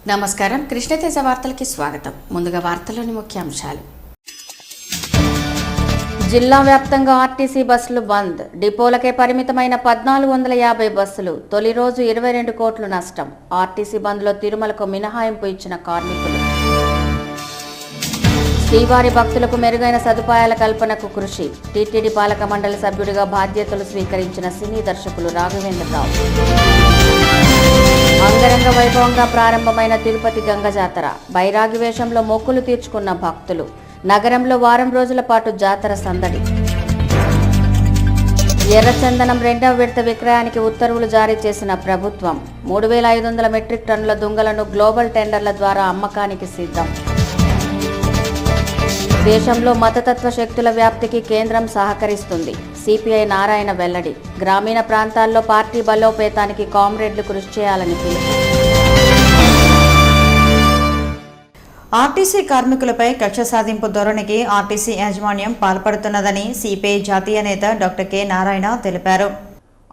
నమస్కారం, కృష్ణతేజ వార్తలకి స్వాగతం. ముందుగా వార్తల్లోని ముఖ్యాంశాలు. జిల్లా వ్యాప్తంగా ఆర్టీసీ బస్సులు బంద్. డిపోలకే పరిమితమైన 1450 బస్సులు. తొలి రోజు 22 కోట్లు నష్టం. ఆర్టీసీ బంద్లో తిరుమలకు మినహాయింపు ఇచ్చిన కార్మికులు. శ్రీవారి భక్తులకు మెరుగైన సదుపాయాల కల్పనకు కృషి. టీటీడీ పాలక మండలి సభ్యుడిగా బాధ్యతలు స్వీకరించిన సినీ దర్శకులు రాఘవేంద్రరావు. అంగరంగ వైభవంగా ప్రారంభమైన తిరుపతి గంగ జాతర. బైరాగి వేషంలో మొక్కులు తీర్చుకున్న భక్తులు. నగరంలో వారం రోజుల పాటు జాతర సందడి. ఎర్రచందనం 2వ విడత విక్రయానికి ఉత్తర్వులు జారీ చేసిన ప్రభుత్వం. 3500 మెట్రిక్ టన్నుల దుంగలను గ్లోబల్ టెండర్ల ద్వారా అమ్మకానికి సిద్ధం. దేశంలో మతతత్వ శక్తుల వ్యాప్తికి కేంద్రం సహకరిస్తుంది. సిపిఐ నారాయణ వెల్లడి. గ్రామీణ ప్రాంతాల్లో పార్టీ బలోపేతానికి కామ్రేడ్లు కృషి చేయాలని పిలుపు. ఆర్టీసీ కార్మికులపై కక్ష సాధింపు ధోరణికి ఆర్టీసీ యాజమాన్యం పాల్పడుతున్నదని సిపిఐ జాతీయ నేత డాక్టర్ కె నారాయణ తెలిపారు.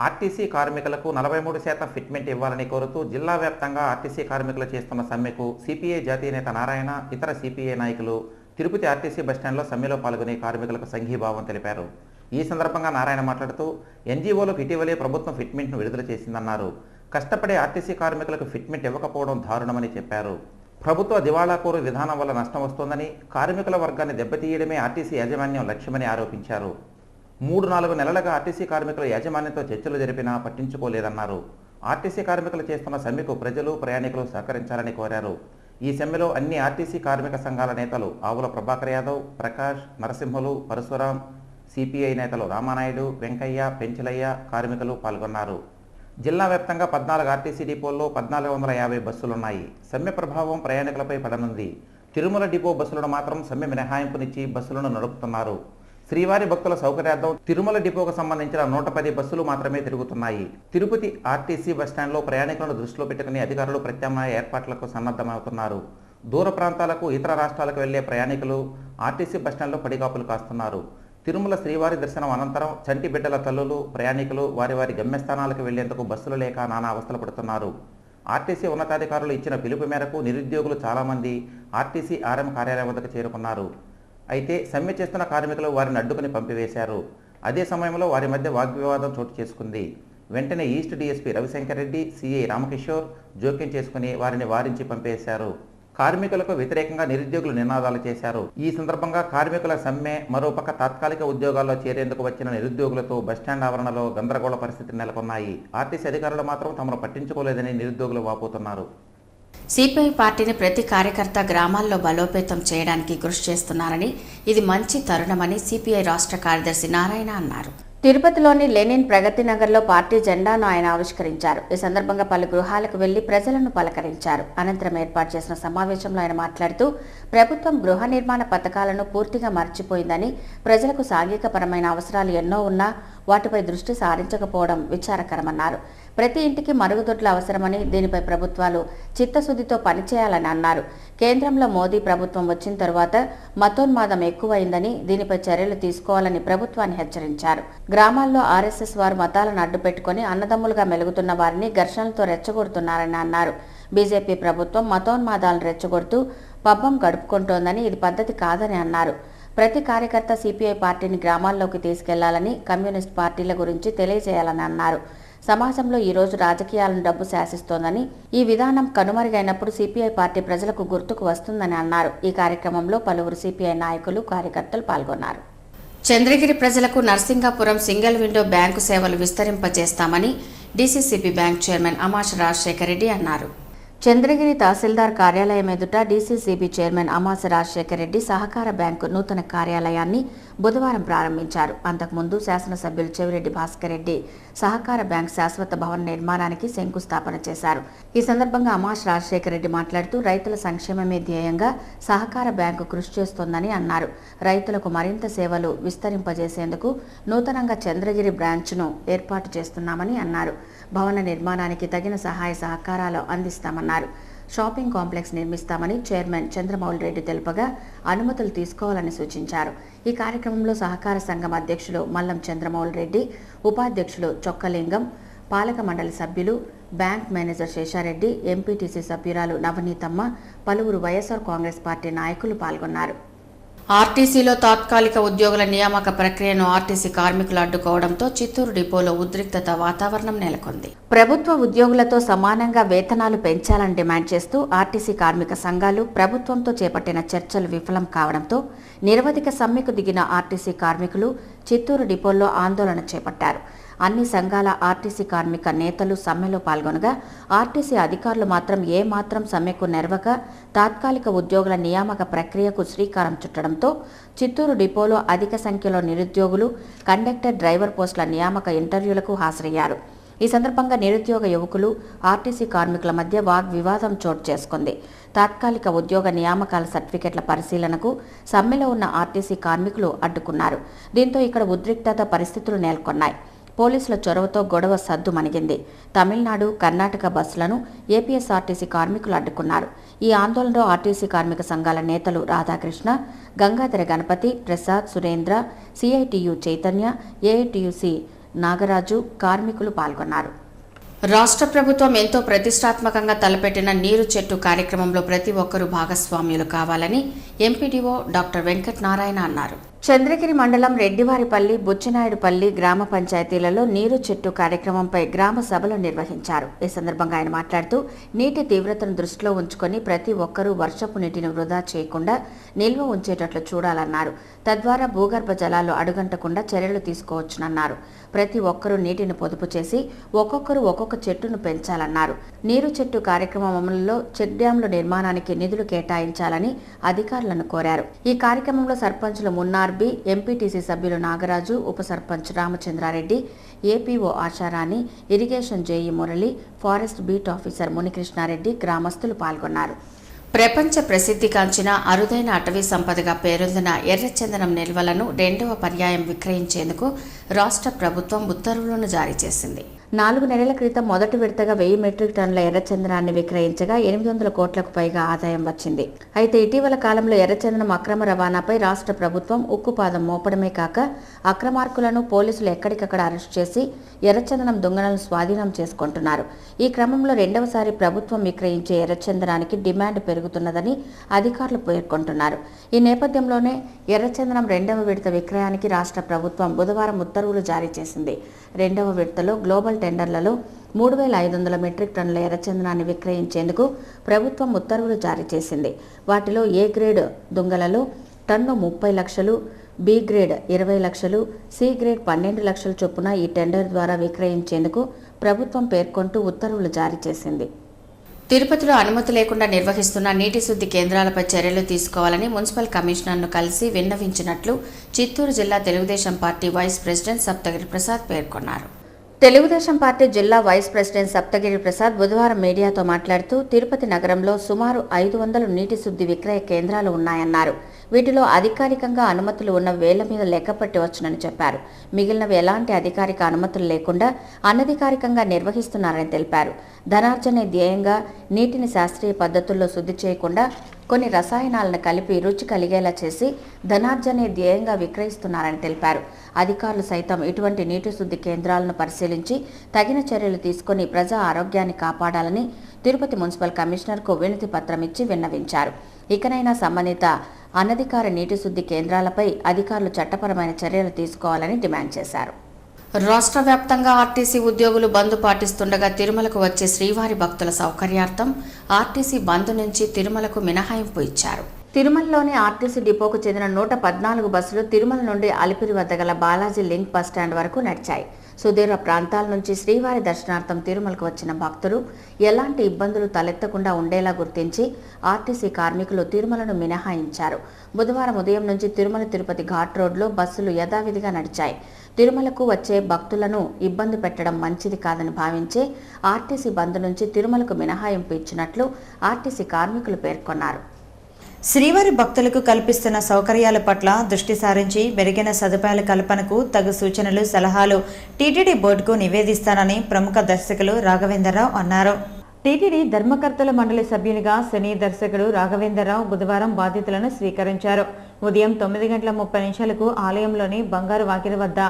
ఆర్టీసీ కార్మికులకు 43% ఫిట్మెంట్ ఇవ్వాలని కోరుతూ జిల్లా వ్యాప్తంగా ఆర్టీసీ కార్మికులు చేస్తున్న సమ్మెకు సిపిఐ జాతీయ నేత నారాయణ, ఇతర సిపిఐ నాయకులు తిరుపతి ఆర్టీసీ బస్టాండ్లో సమ్మెలో పాల్గొని కార్మికులకు సంఘీభావం తెలిపారు. ఈ సందర్భంగా నారాయణ మాట్లాడుతూ ఎన్జీఓలకు ఇటీవలే ప్రభుత్వం ఫిట్మెంట్ను విడుదల చేసిందన్నారు. కష్టపడే ఆర్టీసీ కార్మికులకు ఫిట్మెంట్ ఇవ్వకపోవడం దారుణమని చెప్పారు. ప్రభుత్వ దివాళాకోరు విధానం వల్ల నష్టం వస్తోందని, కార్మికుల వర్గాన్ని దెబ్బతీయడమే ఆర్టీసీ యాజమాన్యం లక్ష్యమని ఆరోపించారు. 3-4 నెలలుగా ఆర్టీసీ కార్మికుల యాజమాన్యంతో చర్చలు జరిపినా పట్టించుకోలేదన్నారు. ఆర్టీసీ కార్మికులు చేస్తున్న సమ్మెకు ప్రజలు, ప్రయాణికులు సహకరించాలని కోరారు. ఈ సమ్మెలో అన్ని ఆర్టీసీ కార్మిక సంఘాల నేతలు ఆవుల ప్రభాకర్ యాదవ్, ప్రకాష్, నరసింహులు, పరశురాం, సిపిఐ నేతలు రామానాయుడు, వెంకయ్య, పెంచలయ్య, కార్మికులు పాల్గొన్నారు. జిల్లా వ్యాప్తంగా 14 ఆర్టీసీ డిపోల్లో 1450 బస్సులున్నాయి. సమ్మె ప్రభావం ప్రయాణికులపై పడనుంది. తిరుమల డిపో బస్సులను మాత్రం సమ్మె మినహాయింపునిచ్చి బస్సులను నడుపుతున్నారు. శ్రీవారి భక్తుల సౌకర్యార్థం తిరుమల డిపోకు సంబంధించిన 110 బస్సులు మాత్రమే తిరుగుతున్నాయి. తిరుపతి ఆర్టీసీ బస్టాండ్లో ప్రయాణికులను దృష్టిలో పెట్టుకుని అధికారులు ప్రత్యామ్నాయ ఏర్పాట్లకు సన్నద్ధమవుతున్నారు. దూర ప్రాంతాలకు, ఇతర రాష్ట్రాలకు వెళ్లే ప్రయాణికులు ఆర్టీసీ బస్టాండ్లో పడిగాపులు కాస్తున్నారు. తిరుమల శ్రీవారి దర్శనం అనంతరం చంటి బిడ్డల తల్లులు, ప్రయాణికులు వారి వారి గమ్యస్థానాలకు వెళ్లేందుకు బస్సులు లేక నానా అవస్థలు పడుతున్నారు. ఆర్టీసీ ఉన్నతాధికారులు ఇచ్చిన పిలుపు మేరకు నిరుద్యోగులు చాలామంది ఆర్టీసీ ఆర్ఎం కార్యాలయం వద్దకు చేరుకున్నారు. అయితే సమ్మె చేస్తున్న కార్మికులు వారిని అడ్డుకుని పంపివేశారు. అదే సమయంలో వారి మధ్య వాగ్వివాదం చోటు చేసుకుంది. వెంటనే east DSP Ravishankar Reddy, CI Ramakishore జోక్యం చేసుకుని వారిని వారించి పంపేశారు. కార్మికులకు వ్యతిరేకంగా నిరుద్యోగులు నినాదాలు చేశారు. ఈ సందర్భంగా కార్మికుల సమ్మె, మరోపక్క తాత్కాలిక ఉద్యోగాల్లో చేరేందుకు వచ్చిన నిరుద్యోగులతో బస్టాండ్ ఆవరణలో గందరగోళ పరిస్థితులు నెలకొన్నాయి. ఆర్టీసీ అధికారులు మాత్రం తమను పట్టించుకోలేదని నిరుద్యోగులు వాపోతున్నారు. సిపిఐ పార్టీని ప్రతి కార్యకర్త గ్రామాల్లో బలోపేతం చేయడానికి కృషి చేస్తున్నారని, ఇది మంచి తరుణమని సిపిఐ రాష్ట్ర కార్యదర్శి నారాయణ అన్నారు. తిరుపతిలోని లెనిన్ ప్రగతి నగర్లో పార్టీ జెండాను ఆయన ఆవిష్కరించారు. ఈ సందర్భంగా పలు గృహాలకు వెళ్లి ప్రజలను పలకరించారు. అనంతరం ఏర్పాటు చేసిన సమావేశంలో ఆయన మాట్లాడుతూ ప్రభుత్వం గృహ నిర్మాణ పథకాలను పూర్తిగా మర్చిపోయిందని, ప్రజలకు సాంఘికపరమైన అవసరాలు ఎన్నో ఉన్నా వాటిపై దృష్టి సారించకపోవడం విచారకరమన్నారు. ప్రతి ఇంటికి మరుగుదొడ్లు అవసరమని, దీనిపై ప్రభుత్వాలు చిత్తశుద్ధితో పనిచేయాలని అన్నారు. కేంద్రంలో మోదీ ప్రభుత్వం వచ్చిన తరువాత మతోన్మాదం ఎక్కువైందని, దీనిపై చర్యలు తీసుకోవాలని ప్రభుత్వాన్ని హెచ్చరించారు. గ్రామాల్లో ఆర్ఎస్ఎస్ వారు మతాలను అడ్డుపెట్టుకుని అన్నదమ్ములుగా మెలుగుతున్న వారిని ఘర్షణలతో రెచ్చగొడుతున్నారని అన్నారు. బీజేపీ ప్రభుత్వం మతోన్మాదాలను రెచ్చగొడుతూ పబ్బం గడుపుకుంటోందని, ఇది పద్ధతి కాదని అన్నారు. ప్రతి కార్యకర్త సిపిఐ పార్టీని గ్రామాల్లోకి తీసుకెళ్లాలని, కమ్యూనిస్ట్ పార్టీల గురించి తెలియజేయాలని అన్నారు. సమాజంలో ఈరోజు రాజకీయాలను డబ్బు శాసిస్తోందని, ఈ విధానం కనుమరుగైనప్పుడు సిపిఐ పార్టీ ప్రజలకు గుర్తుకు వస్తుందని అన్నారు. ఈ కార్యక్రమంలో పలువురు సిపిఐ నాయకులు, కార్యకర్తలు పాల్గొన్నారు. చంద్రగిరి ప్రజలకు నర్సింగాపురం సింగిల్ విండో బ్యాంకు సేవలు విస్తరింపజేస్తామని DCCB bank chairman Amasha Rajasekhar Reddy అన్నారు. చంద్రగిరి తహసీల్దార్ కార్యాలయం ఎదుట డీసీసీబీ చైర్మన్ అమాస రాజశేఖర్ రెడ్డి సహకార బ్యాంకు నూతన కార్యాలయాన్ని బుధవారం ప్రారంభించారు. అంతకుముందు శాసనసభ్యులు చెవిరెడ్డి భాస్కర్ రెడ్డి సహకార బ్యాంక్ శాశ్వత భవన నిర్మాణానికి శంకుస్థాపన చేశారు. ఈ సందర్భంగా అమాస రాజశేఖర్ రెడ్డి మాట్లాడుతూ రైతుల సంక్షేమమే ధ్యేయంగా సహకార బ్యాంకు కృషి చేస్తోందని అన్నారు. రైతులకు మరింత సేవలు విస్తరింపజేసేందుకు నూతనంగా చంద్రగిరి బ్రాంచ్ను ఏర్పాటు చేస్తున్నామని అన్నారు. భవన నిర్మాణానికి తగిన సహాయ సహకారాలు అందిస్తామన్నారు. షాపింగ్ కాంప్లెక్స్ నిర్మిస్తామని చైర్మన్ చంద్రమౌళి రెడ్డి తెలుపగా అనుమతులు తీసుకోవాలని సూచించారు. ఈ కార్యక్రమంలో సహకార సంఘం అధ్యక్షులు మల్లం చంద్రమౌళి రెడ్డి, ఉపాధ్యక్షులు చొక్కలింగం, పాలక మండలి సభ్యులు, బ్యాంక్ మేనేజర్ శేషారెడ్డి, ఎంపీటీసీ సభ్యురాలు నవనీతమ్మ, పలువురు వైఎస్ఆర్ కాంగ్రెస్ పార్టీ నాయకులు పాల్గొన్నారు. ఆర్టీసీలో తాత్కాలిక ఉద్యోగుల నియామక ప్రక్రియను ఆర్టీసీ కార్మికులు అడ్డుకోవడంతో చిత్తూరు డిపోలో ఉద్రిక్తత వాతావరణం నెలకొంది. ప్రభుత్వ ఉద్యోగులతో సమానంగా వేతనాలు పెంచాలని డిమాండ్ చేస్తూ ఆర్టీసీ కార్మిక సంఘాలు ప్రభుత్వంతో చేపట్టిన చర్చలు విఫలం కావడంతో నిరవధిక సమ్మెకు దిగిన ఆర్టీసీ కార్మికులు చిత్తూరు డిపోలో ఆందోళన చేపట్టారు. అన్ని సంఘాల ఆర్టీసీ కార్మిక నేతలు సమ్మెలో పాల్గొనగా ఆర్టీసీ అధికారులు మాత్రం ఏమాత్రం సమ్మెకు నెరవక తాత్కాలిక ఉద్యోగుల నియామక ప్రక్రియకు శ్రీకారం చుట్టడంతో చిత్తూరు డిపోలో అధిక సంఖ్యలో నిరుద్యోగులు కండక్టర్, డ్రైవర్ పోస్టుల నియామక ఇంటర్వ్యూలకు హాజరయ్యారు. ఈ సందర్భంగా నిరుద్యోగ యువకులు, ఆర్టీసీ కార్మికుల మధ్య వాగ్వివాదం చోటు చేసుకుంది. తాత్కాలిక ఉద్యోగ నియామకాల సర్టిఫికెట్ల పరిశీలనకు సమ్మెలో ఉన్న ఆర్టీసీ కార్మికులు అడ్డుకున్నారు. దీంతో ఇక్కడ ఉద్రిక్తత పరిస్థితులు నెలకొన్నాయి. పోలీసుల చొరవతో గొడవ సద్దుమణిగింది. తమిళనాడు, కర్ణాటక బస్సులను ఏపీఎస్ఆర్టీసీ కార్మికులు అడ్డుకున్నారు. ఈ ఆందోళనలో ఆర్టీసీ కార్మిక సంఘాల నేతలు రాధాకృష్ణ, గంగాధర గణపతి, ప్రసాద్, సురేంద్ర, సిఐటియు చైతన్య, ఏఐటియుసి నాగరాజు కార్మికులు పాల్గొన్నారు. రాష్ట్ర ప్రభుత్వం ఎంతో ప్రతిష్టాత్మకంగా తలపెట్టిన నీరు చెట్టు కార్యక్రమంలో ప్రతి ఒక్కరూ భాగస్వామ్యులు కావాలని ఎంపీడీఓ డాక్టర్ వెంకట్ నారాయణ అన్నారు. చంద్రగిరి మండలం రెడ్డివారిపల్లి, బుచ్చినాయుడుపల్లి గ్రామ పంచాయతీలలో నీరు చెట్టు కార్యక్రమంపై గ్రామ సభలు నిర్వహించారు. ఈ సందర్భంగా ఆయన మాట్లాడుతూ నీటి తీవ్రతను దృష్టిలో ఉంచుకొని ప్రతి ఒక్కరూ వర్షపు నీటిని వృధా చేయకుండా నిల్వ ఉంచేటట్లు చూడాలన్నారు. తద్వారా భూగర్భ జలాలు అడుగంటకుండా చర్యలు తీసుకోవచ్చునన్నారు. ప్రతి ఒక్కరూ నీటిని పొదుపు చేసి ఒక్కొక్కరు ఒక్కొక్క చెట్టును పెంచాలన్నారు. నీరు చెట్టు కార్యక్రమం అమలులో చెక్ డ్యాంల నిర్మాణానికి నిధులు కేటాయించాలని అధికారులను కోరారు. ఈ కార్యక్రమంలో సర్పంచులు మున్నార్ బి, ఎంపీటీసీ సభ్యులు నాగరాజు, ఉప sarpanch Ramachandra Reddy, APO Asharani, irrigation JE Murali, forest beat officer Munikrishna Reddy, గ్రామస్తులు పాల్గొన్నారు. ప్రపంచ ప్రసిద్ధిగాంచిన అరుదైన అటవీ సంపదగా పేరొందిన ఎర్రచందనం నిల్వలను 2వ పర్యాయం విక్రయించేందుకు రాష్ట్ర ప్రభుత్వం ఉత్తర్వులను జారీ చేసింది. 4 నెలల క్రితం మొదటి విడతగా 1000 మెట్రిక్ టన్నుల ఎర్రచందనాన్ని విక్రయించగా 800 కోట్లకు పైగా ఆదాయం వచ్చింది. అయితే ఇటీవల కాలంలో ఎర్రచందనం అక్రమ రవాణాపై రాష్ట్ర ప్రభుత్వం ఉక్కుపాదం మోపడమే కాక అక్రమార్కులను పోలీసులు ఎక్కడికక్కడ అరెస్టు చేసి ఎర్రచందనం దొంగలను స్వాధీనం చేసుకుంటున్నారు. ఈ క్రమంలో 2వసారి ప్రభుత్వం విక్రయించే ఎర్రచందనానికి డిమాండ్ పెరుగుతున్నదని అధికారులు పేర్కొంటున్నారు. ఈ నేపథ్యంలోనే ఎర్రచందనం 2వ విడత విక్రయానికి రాష్ట్ర ప్రభుత్వం బుధవారం ఉత్తర్వులు జారీ చేసింది. 2వ విడతలో గ్లోబల్ టెండర్లలో 3500 మెట్రిక్ టన్నుల ఎర్రచందనాన్ని విక్రయించేందుకు ప్రభుత్వం ఉత్తర్వులు జారీ చేసింది. వాటిలో ఏ గ్రేడ్ దుంగలలో టన్ను 30 లక్షలు, బి గ్రేడ్ 20 లక్షలు, సి గ్రేడ్ 12 లక్షల చొప్పున ఈ టెండర్ ద్వారా విక్రయించేందుకు ప్రభుత్వం పేర్కొంటూ ఉత్తర్వులు జారీ చేసింది. తిరుపతిలో అనుమతి లేకుండా నిర్వహిస్తున్న నీటి శుద్ధి కేంద్రాలపై చర్యలు తీసుకోవాలని మున్సిపల్ కమిషనర్ను కలిసి విన్నవించినట్లు చిత్తూరు జిల్లా Telugu Desam party vice president Saptagiri Prasad పేర్కొన్నారు. తెలుగుదేశం పార్టీ జిల్లా వైస్ ప్రెసిడెంట్ సప్తగిరి ప్రసాద్ బుధవారం మీడియాతో మాట్లాడుతూ తిరుపతి నగరంలో సుమారు 500 నీటి శుద్ధి విక్రయ కేంద్రాలు ఉన్నాయన్నారు. వీటిలో అధికారికంగా అనుమతులు ఉన్న వేల మీద లెక్కపట్టి వచ్చునని చెప్పారు. మిగిలినవి ఎలాంటి అధికారిక అనుమతులు లేకుండా అనధికారికంగా నిర్వహిస్తున్నారని తెలిపారు. ధనార్జనే ధ్యేయంగా నీటిని శాస్త్రీయ పద్ధతుల్లో శుద్ధి చేయకుండా కొన్ని రసాయనాలను కలిపి రుచి కలిగేలా చేసి ధనార్జనే ధ్యేయంగా విక్రయిస్తున్నారని తెలిపారు. అధికారులు సైతం ఇటువంటి నీటి శుద్ధి కేంద్రాలను పరిశీలించి తగిన చర్యలు తీసుకుని ప్రజా ఆరోగ్యాన్ని కాపాడాలని తిరుపతి మున్సిపల్ కమిషనర్కు వినతి పత్రం ఇచ్చి విన్నవించారు. ఇకనైనా సంబంధిత అనధికార నీటి శుద్ధి కేంద్రాలపై అధికారులు చట్టపరమైన చర్యలు తీసుకోవాలని డిమాండ్ చేశారు. రాష్ట్ర వ్యాప్తంగా ఆర్టీసీ ఉద్యోగులు బంద్ పాటిస్తుండగా తిరుమలకు వచ్చే శ్రీవారి భక్తుల సౌకర్యార్థం ఆర్టీసీ బంద్ నుంచి తిరుమలకు మినహాయింపు ఇచ్చారు. తిరుమలలోని ఆర్టీసీ డిపోకు చెందిన 114 బస్సులు తిరుమల నుండి అలిపిరి వద్ద గల బాలాజీ లింక్ బస్టాండ్ వరకు నడిచాయి. సుదూర ప్రాంతాల నుంచి శ్రీవారి దర్శనార్థం తిరుమలకు వచ్చిన భక్తులు ఎలాంటి ఇబ్బందులు తలెత్తకుండా ఉండేలా గుర్తించి ఆర్టీసీ కార్మికులు తిరుమలను మినహాయించారు. బుధవారం ఉదయం నుంచి తిరుమల తిరుపతి ఘాట్ రోడ్లో బస్సులు యథావిధిగా నడిచాయి. తిరుమలకు వచ్చే భక్తులను ఇబ్బంది పెట్టడం మంచిది కాదని భావించే ఆర్టీసీ బంద్ నుంచి తిరుమలకు మినహాయింపు ఇచ్చినట్లు ఆర్టీసీ కార్మికులు పేర్కొన్నారు. శ్రీవారి భక్తులకు కల్పిస్తున్న సౌకర్యాల పట్ల దృష్టి సారించి మెరుగైన సదుపాయాల కల్పనకు తగు సూచనలు సలహాలు టీటీడీ బోర్డుకు నివేదిస్తానని ప్రముఖ దర్శకులు రాఘవేంద్రరావు అన్నారు. టీటీడీ ధర్మకర్తల మండలి సభ్యునిగా సినీ దర్శకుడు రాఘవేంద్రరావు బుధవారం బాధ్యతలను స్వీకరించారు. ఉదయం 9:30 ఆలయంలోని బంగారు వాకిలి వద్ద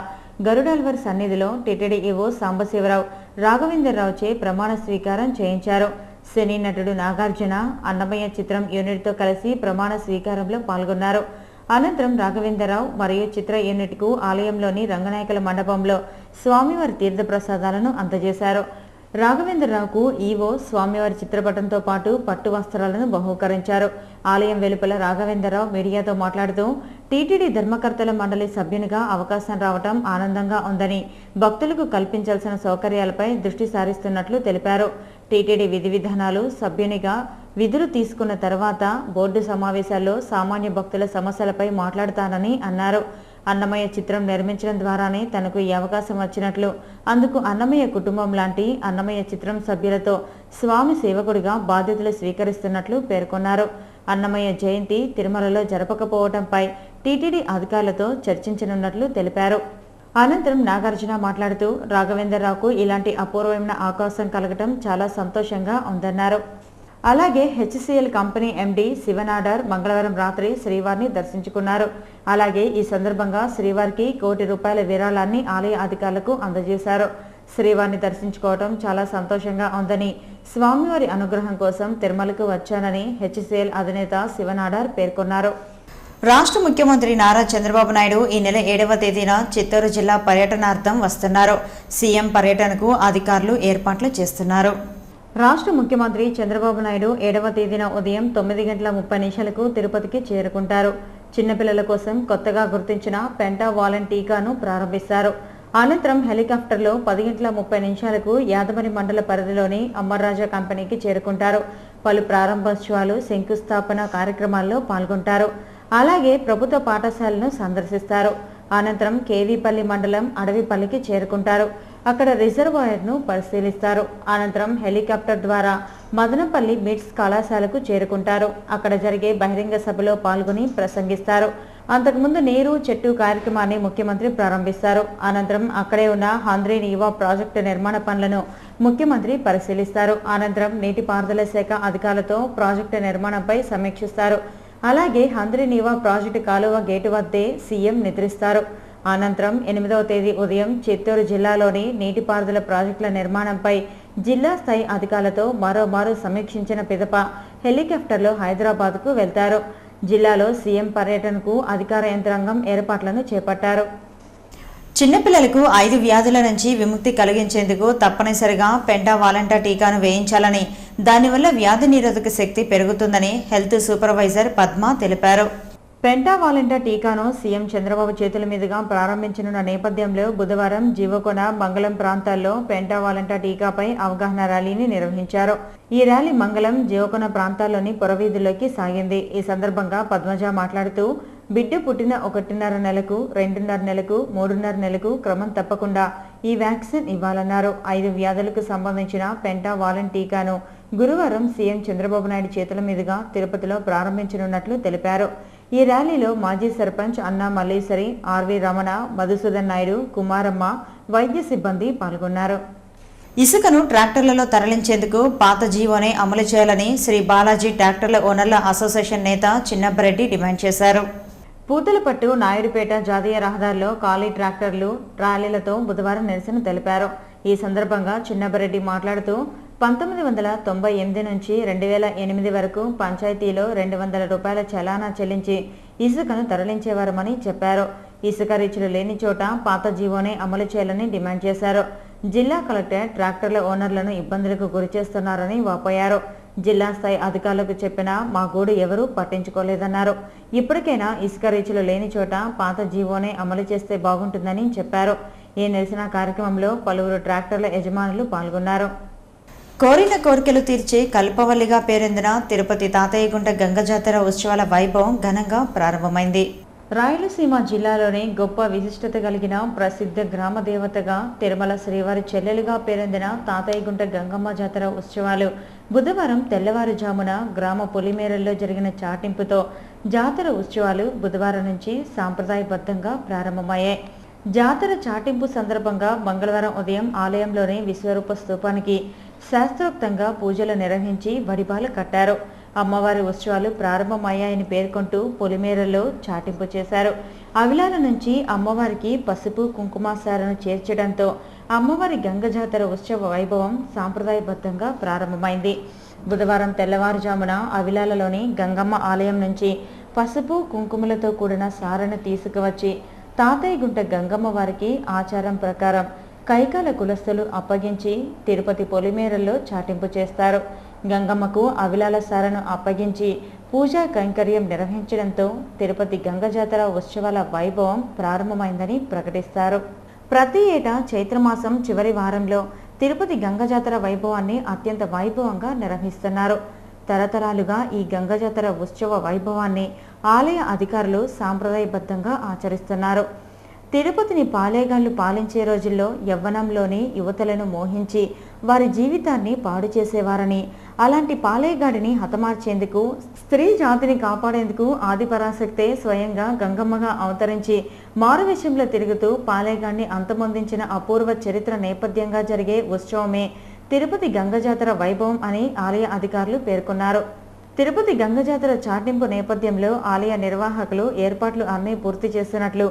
గరుడాల్వార్ సన్నిధిలో టీటీడీ ఈవో సాంబశివరావు రాఘవేంద్రరావుచే ప్రమాణ స్వీకారం చేయించారు. సినీ నటుడు నాగార్జున అన్నమయ్య చిత్రం యూనిట్తో కలిసి ప్రమాణ స్వీకారంలో పాల్గొన్నారు. అనంతరం రాఘవేంద్రరావు మరియు చిత్ర యూనిట్కు ఆలయంలోని రంగనాయకుల మండపంలో స్వామివారి తీర్థప్రసాదాలను అందజేశారు. రాఘవేంద్రరావుకు ఈవో స్వామివారి చిత్రపటంతో పాటు పట్టు వస్త్రాలను బహూకరించారు. ఆలయం వెలుపల రాఘవేంద్రరావు మీడియాతో మాట్లాడుతూ టీటీడీ ధర్మకర్తల మండలి సభ్యునిగా అవకాశం రావటం ఆనందంగా ఉందని, భక్తులకు కల్పించాల్సిన సౌకర్యాలపై దృష్టి సారిస్తున్నట్లు తెలిపారు. టీటీడీ విధి విధానాలు సభ్యునిగా విధులు తీసుకున్న తర్వాత బోర్డు సమావేశాల్లో సామాన్య భక్తుల సమస్యలపై మాట్లాడతానని అన్నారు. అన్నమయ్య చిత్రం నిర్మించడం ద్వారానే తనకు ఈ అవకాశం వచ్చినట్లు, అందుకు అన్నమయ్య కుటుంబం లాంటి అన్నమయ్య చిత్రం సభ్యులతో స్వామి సేవకుడిగా బాధ్యతలు స్వీకరిస్తున్నట్లు పేర్కొన్నారు. అన్నమయ్య జయంతి తిరుమలలో జరపకపోవడంపై టీటీడీ అధికారులతో చర్చించనున్నట్లు తెలిపారు. అనంతరం నాగార్జున మాట్లాడుతూ రాఘవేంద్రరావుకు ఇలాంటి అపూర్వమైన అవకాశం కలగటం చాలా సంతోషంగా ఉందన్నారు. అలాగే హెచ్సిఎల్ కంపెనీ ఎండీ శివనాడార్ మంగళవారం రాత్రి శ్రీవారిని దర్శించుకున్నారు. అలాగే ఈ సందర్భంగా శ్రీవారికి ₹1 కోటి విరాళాన్ని ఆలయ అధికారులకు అందజేశారు. శ్రీవారిని దర్శించుకోవడం చాలా సంతోషంగా ఉందని, స్వామివారి అనుగ్రహం కోసం తిరుమలకు వచ్చానని హెచ్సిఎల్ అధినేత శివనాడార్ పేర్కొన్నారు. రాష్ట్ర ముఖ్యమంత్రి నారా చంద్రబాబు నాయుడు ఈ నెల 7వ తేదీన చిత్తూరు జిల్లా పర్యటనార్థం వస్తున్నారు. సీఎం పర్యటనకు అధికారులు ఏర్పాట్లు చేస్తున్నారు. రాష్ట్ర ముఖ్యమంత్రి చంద్రబాబు నాయుడు 7వ తేదీన ఉదయం 9:30 తిరుపతికి చేరుకుంటారు. చిన్నపిల్లల కోసం కొత్తగా గుర్తించిన పెంటావాలెంట్ టీకాను ప్రారంభిస్తారు. అనంతరం హెలికాప్టర్లో 10:30 యాదమరి మండల పరిధిలోని అమర్రాజా కంపెనీకి చేరుకుంటారు. పలు ప్రారంభోత్సవాలు, శంకుస్థాపన కార్యక్రమాల్లో పాల్గొంటారు. అలాగే ప్రభుత్వ పాఠశాలను సందర్శిస్తారు. అనంతరం కేవీపల్లి మండలం అడవిపల్లికి చేరుకుంటారు. అక్కడ రిజర్వాయర్ను పరిశీలిస్తారు. అనంతరం హెలికాప్టర్ ద్వారా మదనపల్లి మిడ్స్ కళాశాలకు చేరుకుంటారు. అక్కడ జరిగే బహిరంగ సభలో పాల్గొని ప్రసంగిస్తారు. అంతకుముందు నీరు చెట్టు కార్యక్రమాన్ని ముఖ్యమంత్రి ప్రారంభిస్తారు. అనంతరం అక్కడే ఉన్న హంద్రీ నీవా ప్రాజెక్టు నిర్మాణ పనులను ముఖ్యమంత్రి పరిశీలిస్తారు. అనంతరం నీటిపారుదల శాఖ అధికారులతో ప్రాజెక్టు నిర్మాణంపై సమీక్షిస్తారు. అలాగే హంద్రీ నీవా ప్రాజెక్టు కాలువ గేటు వద్దే సీఎం నిద్రిస్తారు. అనంతరం 8వ తేదీ ఉదయం చిత్తూరు జిల్లాలోని నీటిపారుదల ప్రాజెక్టుల నిర్మాణంపై జిల్లా స్థాయి అధికారులతో మరోమారు సమీక్షించిన పిదప హెలికాప్టర్లో హైదరాబాద్కు వెళ్తారు. జిల్లాలో సీఎం పర్యటనకు అధికార యంత్రాంగం ఏర్పాట్లను చేపట్టారు. చిన్నపిల్లలకు 5 వ్యాధుల నుంచి విముక్తి కలిగించేందుకు తప్పనిసరిగా పెంటావాలెంట్ టీకాను వేయించాలని, దానివల్ల వ్యాధి నిరోధక శక్తి పెరుగుతుందని హెల్త్ సూపర్వైజర్ పద్మ తెలిపారు. పెంటావాలెంట్ టీకాను సీఎం చంద్రబాబు చేతుల మీదుగా ప్రారంభించనున్న నేపథ్యంలో బుధవారం జీవకొన, మంగళం ప్రాంతాల్లో పెంటావాలెంట్ టీకాపై అవగాహన ర్యాలీని నిర్వహించారు. ఈ ర్యాలీ మంగళం, జీవకొన ప్రాంతాల్లోని పురవీధుల్లోకి సాగింది. ఈ సందర్భంగా పద్మజ మాట్లాడుతూ బిడ్డ పుట్టిన 1.5 నెలకు, 2.5 నెలకు, 3.5 నెలకు క్రమం తప్పకుండా ఈ వ్యాక్సిన్ ఇవ్వాలన్నారు. 5 వ్యాధులకు సంబంధించిన పెంటావాలెంట్ టీకాను గురువారం సీఎం చంద్రబాబు నాయుడు చేతుల మీదుగా తిరుపతిలో ప్రారంభించనున్నట్లు తెలిపారు. ఈ ర్యాలీలో మాజీ సర్పంచ్ అన్నా మల్లీశ్వరి, ఆర్వి రమణ, మధుసూదన్ నాయుడు, కుమారమ్మ, వైద్య సిబ్బంది పాల్గొన్నారు. ఇసుకను ట్రాక్టర్లలో తరలించేందుకు పాత జీవోనే అమలు చేయాలని శ్రీ బాలాజీ ట్రాక్టర్ల ఓనర్ల అసోసియేషన్ నేత చిన్నబ్బరెడ్డి డిమాండ్ చేశారు. పూతలపట్టు, నాయుడుపేట జాతీయ రహదారిలో ఖాళీ ట్రాక్టర్లు, ట్రాలీలతో బుధవారం నిరసన తెలిపారు. ఈ సందర్భంగా చిన్నబ్బరెడ్డి మాట్లాడుతూ 1998 నుంచి 2008 వరకు పంచాయతీలో ₹200 చలానా చెల్లించి ఇసుకను తరలించేవారమని చెప్పారు. ఇసుక రీచ్లు లేని చోట పాత జీవోనే అమలు చేయాలని డిమాండ్ చేశారు. జిల్లా కలెక్టర్ ట్రాక్టర్ల ఓనర్లను ఇబ్బందులకు గురిచేస్తున్నారని వాపోయారు. జిల్లా స్థాయి అధికారులకు చెప్పినా మా గోడు ఎవరూ పట్టించుకోలేదన్నారు. ఇప్పటికైనా ఇసుక రీచ్లు లేని చోట పాత జీవోనే అమలు చేస్తే బాగుంటుందని చెప్పారు. ఈ నిరసన కార్యక్రమంలో పలువురు ట్రాక్టర్ల యజమానులు పాల్గొన్నారు. కోరిన కోరికలు తీర్చే కల్పవల్లిగా పేరొందిన తిరుపతి తాతయ్యగుంట గంగ జాతర ఉత్సవాల వైభవం ఘనంగా ప్రారంభమైంది. రాయలసీమ జిల్లాలోని గొప్ప విశిష్టత కలిగిన ప్రసిద్ధ గ్రామ దేవతగా తిరుమల శ్రీవారి చెల్లెలుగా పేరొందిన తాతయ్యగుంట గంగమ్మ జాతర ఉత్సవాలు బుధవారం తెల్లవారుజామున గ్రామ పొలిమేరల్లో జరిగిన చాటింపుతో జాతర ఉత్సవాలు బుధవారం నుంచి సాంప్రదాయబద్ధంగా ప్రారంభమయ్యాయి. జాతర చాటింపు సందర్భంగా మంగళవారం ఉదయం ఆలయంలోని విశ్వరూప స్తూపానికి శాస్త్రోక్తంగా పూజలు నిర్వహించి వడిబాలు కట్టారు. అమ్మవారి ఉత్సవాలు ప్రారంభమయ్యాయని పేర్కొంటూ పొలిమేరల్లో చాటింపు చేశారు. అవిలాల నుంచి అమ్మవారికి పసుపు కుంకుమాసారను చేర్చడంతో అమ్మవారి గంగ జాతర ఉత్సవ వైభవం సాంప్రదాయబద్ధంగా ప్రారంభమైంది. బుధవారం తెల్లవారుజామున అవిలాలలోని గంగమ్మ ఆలయం నుంచి పసుపు కుంకుమలతో కూడిన సారను తీసుకువచ్చి తాతయ్యగుంట గంగమ్మ వారికి ఆచారం ప్రకారం కైకాల కులస్తులు అప్పగించి తిరుపతి పొలిమేరల్లో చాటింపు చేస్తారు. గంగమ్మకు అవిలాల సారను అప్పగించి పూజా కైంకర్యం నిర్వహించడంతో తిరుపతి గంగ జాతర ఉత్సవాల వైభవం ప్రారంభమైందని ప్రకటిస్తారు. ప్రతి ఏటా చైత్రమాసం చివరి వారంలో తిరుపతి గంగ జాతర వైభవాన్ని అత్యంత వైభవంగా నిర్వహిస్తున్నారు. తరతరాలుగా ఈ గంగ జాతర ఉత్సవ వైభవాన్ని ఆలయ అధికారులు సాంప్రదాయబద్ధంగా ఆచరిస్తున్నారు. తిరుపతిని పాలేగాళ్లు పాలించే రోజుల్లో యవ్వనంలోని యువతలను మోహించి వారి జీవితాన్ని పాడు చేసేవారని, అలాంటి పాలేగాడిని హతమార్చేందుకు స్త్రీ జాతిని కాపాడేందుకు ఆదిపరాశక్తే స్వయంగా గంగమ్మగా అవతరించి మారువేషంలో తిరుగుతూ పాలేగాడిని అంతమొందించిన అపూర్వ చరిత్ర నేపథ్యంగా జరిగే ఉత్సవమే తిరుపతి గంగ జాతర వైభవం అని ఆలయ అధికారులు పేర్కొన్నారు. తిరుపతి గంగ జాతర చాటింపు నేపథ్యంలో ఆలయ నిర్వాహకులు ఏర్పాట్లు అన్నీ పూర్తి చేస్తున్నట్లు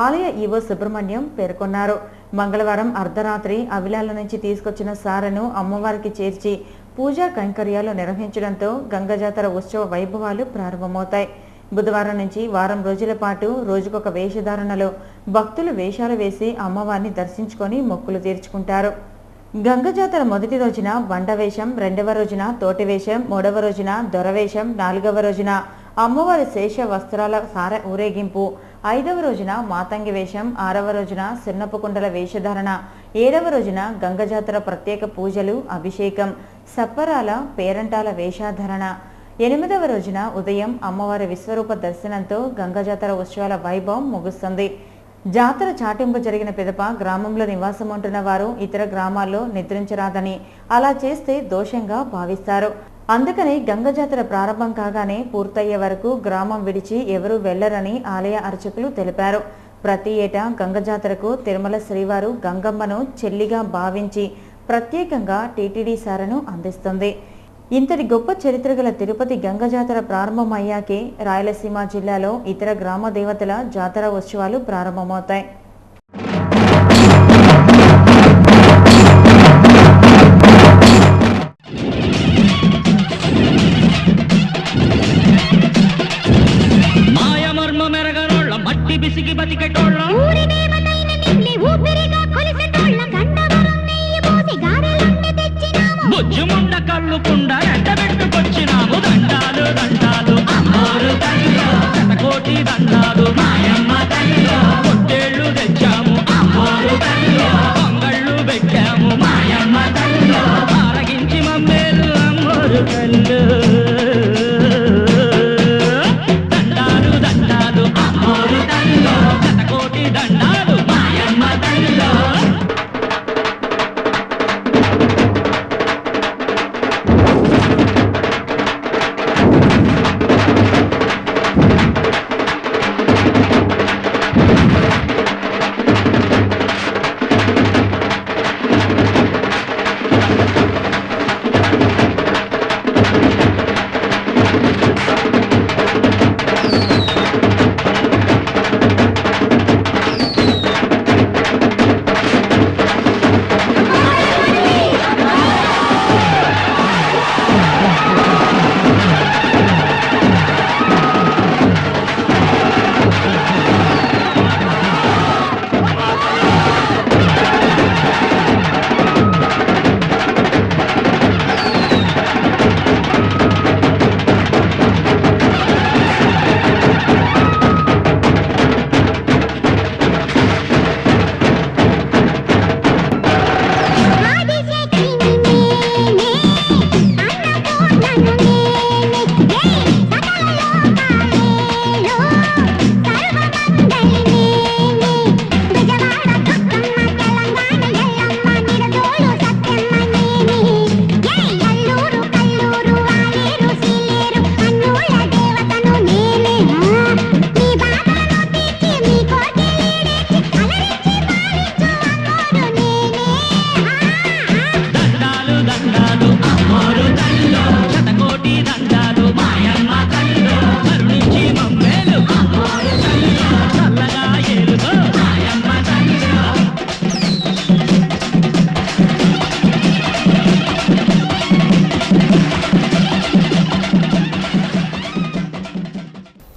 ఆలయ ఈవో సుబ్రహ్మణ్యం పేర్కొన్నారు. మంగళవారం అర్ధరాత్రి అవిలాల నుంచి తీసుకొచ్చిన సారను అమ్మవారికి చేర్చి పూజా కైంకర్యాలు నిర్వహించడంతో గంగ జాతర ఉత్సవ వైభవాలు ప్రారంభమవుతాయి. బుధవారం నుంచి వారం రోజుల పాటు రోజుకొక వేషధారణలో భక్తులు వేషాలు వేసి అమ్మవారిని దర్శించుకొని మొక్కులు తీర్చుకుంటారు. గంగ జాతర మొదటి రోజున బండవేషం, రెండవ రోజున తోటివేషం, మూడవ రోజున దొరవేషం, నాలుగవ రోజున అమ్మవారి శేష వస్త్రాల సార ఊరేగింపు, ఐదవ రోజున మాతంగి వేషం, ఆరవ రోజున సిన్నపుకుండల వేషధారణ, ఏడవ రోజున గంగ జాతర ప్రత్యేక పూజలు, అభిషేకం, సప్పరాల పేరంటాల వేషధారణ, ఎనిమిదవ రోజున ఉదయం అమ్మవారి విశ్వరూప దర్శనంతో గంగ జాతర ఉత్సవాల వైభవం ముగుస్తుంది. జాతర చాటింపు జరిగిన పిదప గ్రామంలో నివాసం ఉంటున్న వారు ఇతర గ్రామాల్లో నిద్రించరాదని, అలా చేస్తే దోషంగా భావిస్తారు. అందుకని గంగ జాతర ప్రారంభం కాగానే పూర్తయ్యే వరకు గ్రామం విడిచి ఎవరూ వెళ్లరని ఆలయ అర్చకులు తెలిపారు. ప్రతి ఏటా గంగ జాతరకు తిరుమల శ్రీవారు గంగమ్మను చెల్లిగా భావించి ప్రత్యేకంగా టీటీడీ సారను అందిస్తుంది. ఇంతటి గొప్ప చరిత్ర గల తిరుపతి గంగ జాతర ప్రారంభమయ్యాకే రాయలసీమ జిల్లాలో ఇతర గ్రామ దేవతల జాతర ఉత్సవాలు ప్రారంభమవుతాయి. కళ్ళుకుండా ఎండబెట్టుకొచ్చినాము దండాలు దండాలు అమ్మోరు తల్లిలో శతకోటి దండాలు మాయమ్మ తల్లిలో పొట్టేళ్లు తెచ్చాము అమ్మోరు తల్లిలో పొంగళ్ళు పెట్టాము మాయమ్మ తల్లిలో ఆరగించి మమ్మేలు అమ్మోరు తల్లు దండాలు దండాలు అమ్మోరు తల్లిలో శతకోటి దండాలు మాయమ్మ తల్లిలో.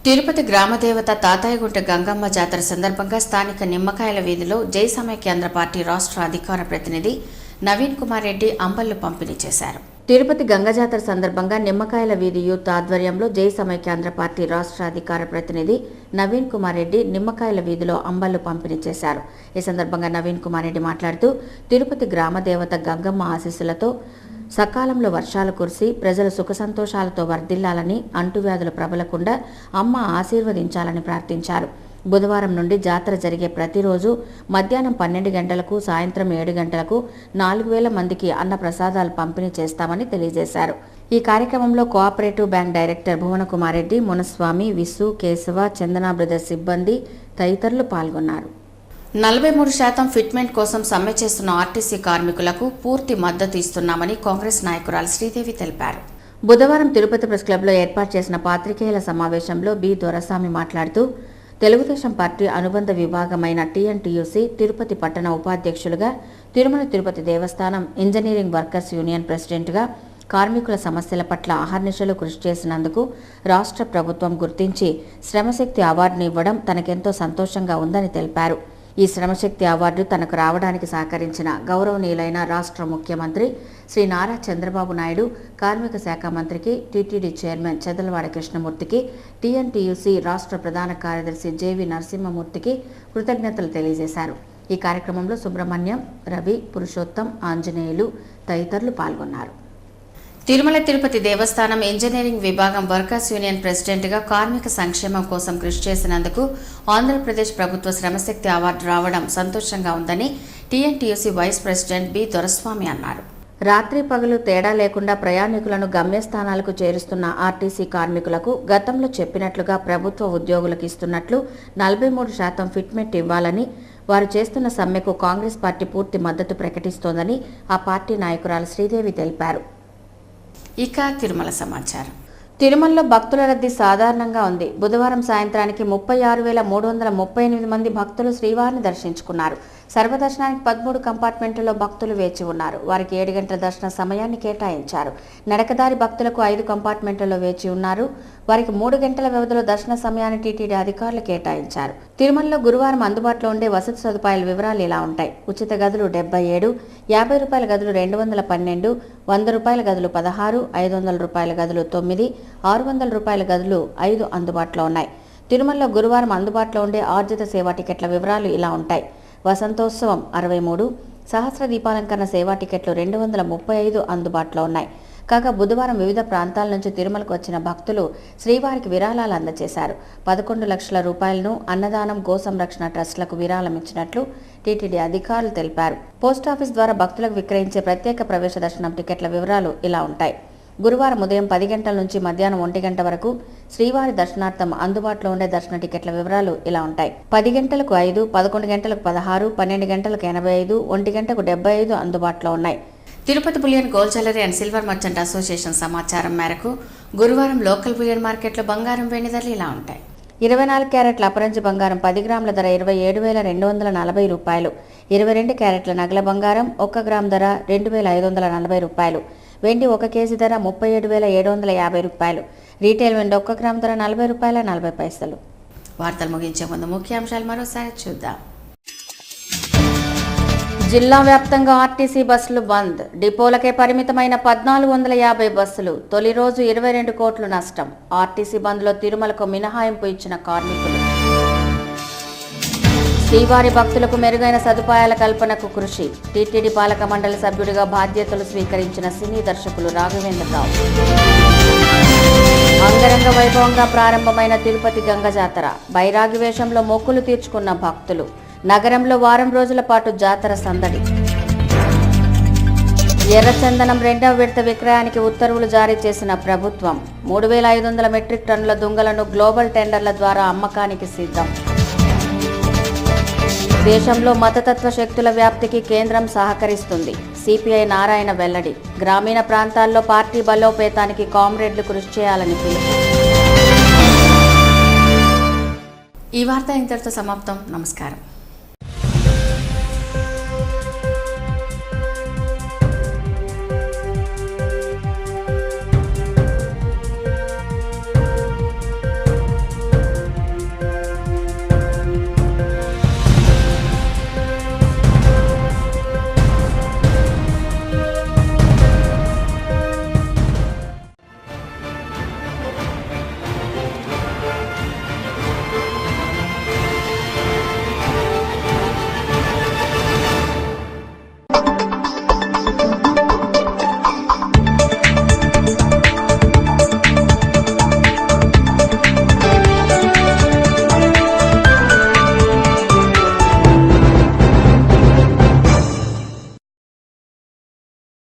తిరుపతి గ్రామదేవత తాతాయగుంట గంగమ్మ జాతర సందర్భంగా స్థానిక నిమ్మకాయల వీధిలో జై సమైక్యాంధ్ర పార్టీ రాష్ట్ర అధికార ప్రతినిధి నవీన్ కుమార్ రెడ్డి అంబళ్లు పంపిణీ చేశారు. తిరుపతి గంగ జాతర సందర్భంగా నిమ్మకాయల వీధి యూత్ ఆధ్వర్యంలో జై సమైక్యాంధ్ర పార్టీ రాష్ట్ర అధికార ప్రతినిధి నవీన్ కుమార్ రెడ్డి నిమ్మకాయల వీధిలో అంబళ్లు పంపిణీ చేశారు. ఈ సందర్భంగా నవీన్ కుమార్ రెడ్డి మాట్లాడుతూ తిరుపతి గ్రామదేవత గంగమ్మ ఆశీస్సులతో సకాలంలో వర్షాలు కురిసి ప్రజలు సుఖ సంతోషాలతో వర్ధిల్లాలని, అంటువ్యాధులు ప్రబలకుండా అమ్మ ఆశీర్వదించాలని ప్రార్థించారు. బుధవారం నుండి జాతర జరిగే ప్రతిరోజు మధ్యాహ్నం 12 గంటలకు, సాయంత్రం 7 గంటలకు 4000 మందికి అన్న ప్రసాదాలు పంపిణీ చేస్తామని తెలియజేశారు. ఈ కార్యక్రమంలో cooperative bank director Bhuvanakumar Reddy, Munaswamy, Visu, Keshava, Chandana brothers సిబ్బంది తదితరులు పాల్గొన్నారు. 43% ఫిట్మెంట్ కోసం సమ్మె చేస్తున్న ఆర్టీసీ కార్మికులకు పూర్తి మద్దతు ఇస్తున్నామని కాంగ్రెస్ నాయకురాలు శ్రీదేవి తెలిపారు. బుధవారం తిరుపతి ప్రెస్ క్లబ్లో ఏర్పాటు చేసిన పాత్రికేయుల సమావేశంలో బి దొరస్వామి మాట్లాడుతూ తెలుగుదేశం పార్టీ అనుబంధ విభాగమైన టీఎన్టీయూసీ తిరుపతి పట్టణ ఉపాధ్యక్షులుగా, తిరుమల తిరుపతి దేవస్థానం ఇంజనీరింగ్ వర్కర్స్ యూనియన్ ప్రెసిడెంట్గా కార్మికుల సమస్యల పట్ల అహర్నిశలు కృషి చేసినందుకు రాష్ట్ర ప్రభుత్వం గుర్తించి శ్రమశక్తి అవార్డును ఇవ్వడం తనకెంతో సంతోషంగా ఉందని తెలిపారు. ఈ శ్రమశక్తి అవార్డు తనకు రావడానికి సహకరించిన గౌరవనీయులైన రాష్ట్ర ముఖ్యమంత్రి శ్రీ నారా చంద్రబాబు నాయుడు, కార్మిక శాఖ మంత్రికి, టీటీడీ చైర్మన్ చెదలవాడ కృష్ణమూర్తికి, టీఎన్టీయూసీ రాష్ట్ర ప్రధాన కార్యదర్శి జేవి నరసింహమూర్తికి కృతజ్ఞతలు తెలియజేశారు. ఈ కార్యక్రమంలో సుబ్రహ్మణ్యం, రవి, పురుషోత్తం, ఆంజనేయులు తదితరులు పాల్గొన్నారు. తిరుమల తిరుపతి దేవస్థానం ఇంజనీరింగ్ విభాగం వర్కర్స్ యూనియన్ ప్రెసిడెంట్గా కార్మిక సంక్షేమం కోసం కృషి చేసినందుకు ఆంధ్రప్రదేశ్ ప్రభుత్వ శ్రమశక్తి అవార్డు రావడం సంతోషంగా ఉందని TNTUC vice president B Doraswamy అన్నారు. రాత్రి పగలు తేడా లేకుండా ప్రయాణికులను గమ్యస్థానాలకు చేరుస్తున్న ఆర్టీసీ కార్మికులకు గతంలో చెప్పినట్లుగా ప్రభుత్వ ఉద్యోగులకు ఇస్తున్నట్లు 43% ఫిట్మెంట్ ఇవ్వాలని, వారు చేస్తున్న సమ్మెకు కాంగ్రెస్ పార్టీ పూర్తి మద్దతు ప్రకటిస్తోందని ఆ పార్టీ నాయకురాలు శ్రీదేవి తెలిపారు. ఇక తిరుమల సమాచారం. తిరుమలలో భక్తుల రద్దీ సాధారణంగా ఉంది. బుధవారం సాయంత్రానికి 36,338 మంది భక్తులు శ్రీవారిని దర్శించుకున్నారు. సర్వదర్శనానికి 13 కంపార్ట్మెంట్లలో భక్తులు వేచి ఉన్నారు. వారికి 7 గంటల దర్శన సమయాన్ని కేటాయించారు. నడకదారి భక్తులకు 5 కంపార్ట్మెంట్లలో వేచి ఉన్నారు. వారికి 3 గంటల వ్యవధిలో దర్శన సమయాన్ని టీటీడీ అధికారులు కేటాయించారు. తిరుమలలో గురువారం అందుబాటులో ఉండే వసతి సదుపాయాల వివరాలు ఇలా ఉంటాయి. ఉచిత గదులు 77, ₹50 గదులు 212, ₹100 గదులు 16, ₹500 గదులు 9, ₹600 గదులు 5 అందుబాటులో ఉన్నాయి. తిరుమలలో గురువారం అందుబాటులో ఉండే ఆర్జిత సేవా టికెట్ల వివరాలు ఇలా ఉంటాయి. వసంతోత్సవం 63, సహస్ర దీపాలంకరణ సేవా టికెట్లు 235 అందుబాటులో ఉన్నాయి. కాగా బుధవారం వివిధ ప్రాంతాల నుంచి తిరుమలకు వచ్చిన భక్తులు శ్రీవారికి విరాళాలు అందజేశారు. 11 లక్షల రూపాయలను అన్నదానం, గో సంరక్షణ ట్రస్టులకు విరాళం ఇచ్చినట్లు టీటీడీ అధికారులు తెలిపారు. పోస్టాఫీస్ ద్వారా భక్తులకు విక్రయించే ప్రత్యేక ప్రవేశ దర్శనం టికెట్ల వివరాలు ఇలా ఉంటాయి. గురువారం ఉదయం 10 గంటల నుంచి మధ్యాహ్నం 1 గంట వరకు శ్రీవారి దర్శనార్థం అందుబాటులో ఉండే దర్శన టికెట్ల వివరాలు ఇలా ఉంటాయి. 10 గంటలకు 5, 11 గంటలకు 16, 12 గంటలకు 85, 1 గంటకు 75 అందుబాటులో ఉన్నాయి. Tirupati bullion gold jewellery and silver merchant association సమాచారం మేరకు గురువారం లోకల్ బులియన్ మార్కెట్లో బంగారం, వెండి ధరలు ఇలా ఉంటాయి. 24 క్యారెట్ల అపరంజి బంగారం 10 గ్రాముల ధర ₹27,240, 22 క్యారెట్ల నగల బంగారం 1 గ్రామ్ ధర ₹2,540, వెండి 1 కేజీ ధర ₹37,750, రీటైల్ వెండి 1 గ్రామ్ ధర ₹40.40. వార్తలు ముగించే ముందు ముఖ్యాంశాలు మరోసారి చూద్దాం. జిల్లా వ్యాప్తంగా ఆర్టీసీ బస్సులు బంద్. డిపోలకే పరిమితమైన 1450 బస్సులు. తొలి రోజు 22 కోట్లు నష్టం. ఆర్టీసీ బంద్లో తిరుమలకు మినహాయింపు ఇచ్చిన కార్మికులు. శ్రీవారి భక్తులకు మెరుగైన సదుపాయాల కల్పనకు కృషి. టీటీడీ పాలక మండలి సభ్యుడిగా బాధ్యతలు స్వీకరించిన సినీ దర్శకులు రాఘవేంద్రరావు. అంగరంగ వైభవంగా ప్రారంభమైన తిరుపతి గంగ జాతర. బైరాగి వేషంలో మొక్కులు తీర్చుకున్న భక్తులు. నగరంలో వారం రోజుల పాటు జాతర సందడి. ఎర్రచందనం 2వ విడత విక్రయానికి ఉత్తర్వులు జారీ చేసిన ప్రభుత్వం. 3500 మెట్రిక్ టన్నుల దుంగలను గ్లోబల్ టెండర్ల ద్వారా అమ్మకానికి సిద్ధం. దేశంలో మతతత్వ శక్తుల వ్యాప్తికి కేంద్రం సహకరిస్తుంది. సిపిఐ నారాయణ వెల్లడి. గ్రామీణ ప్రాంతాల్లో పార్టీ బలోపేతానికి కామ్రేడ్లు కృషి చేయాలని పిలుపు. ఈ వార్త ఇంతటితో సమాప్తం. నమస్కారం.